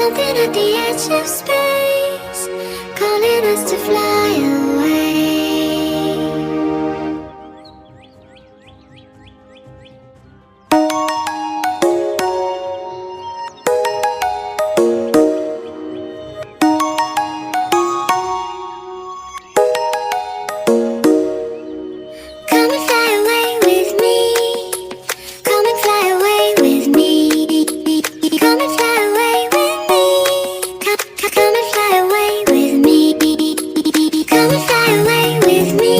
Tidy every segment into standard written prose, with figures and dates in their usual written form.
Something at the edge of space, calling us to fly away. Come and fly away with me. Come and fly away with me. Come and fly away with me. Come and fly away with me. Come and fly away with me.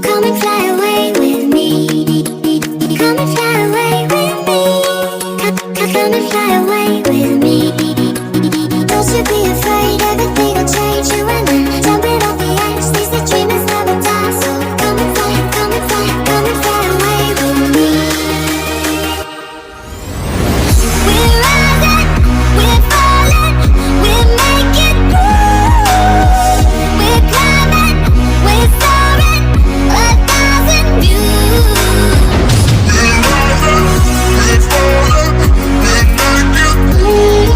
Come and fly away with me. Come and fly away with me. Come and fly away with me. Don't you be afraid, everything will change. You and I, jumping off the edge. These the dreamers never die. So come and fly, come and fly, come and fly away with me. We're rising, we're falling, we're making through. We're climbing, we're soaring, 1,000 views. We're rising, we're falling, we're making through.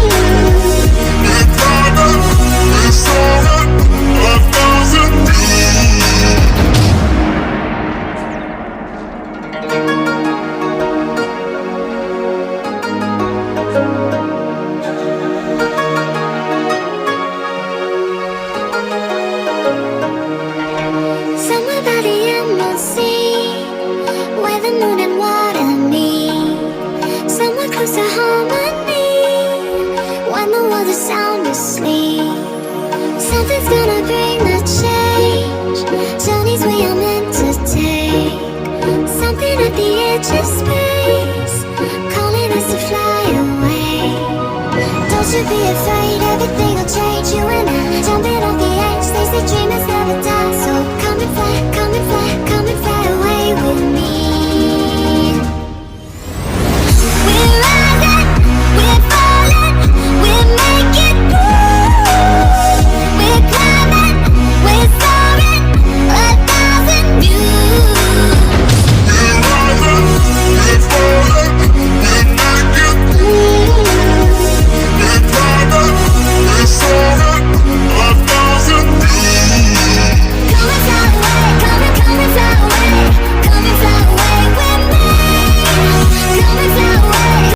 We're climbing, we're soaring, 1,000 views. Somewhere by the emerald sea, where the moon and water meet. Somewhere close to harmony, when the world is sound asleep. Something's gonna bring the change, journeys we are meant to take. Something at the edge of space, calling us to fly away. Don't you be afraid, everything will change. You and I, jumping off the edge. They say dreamers never die. So come and fly,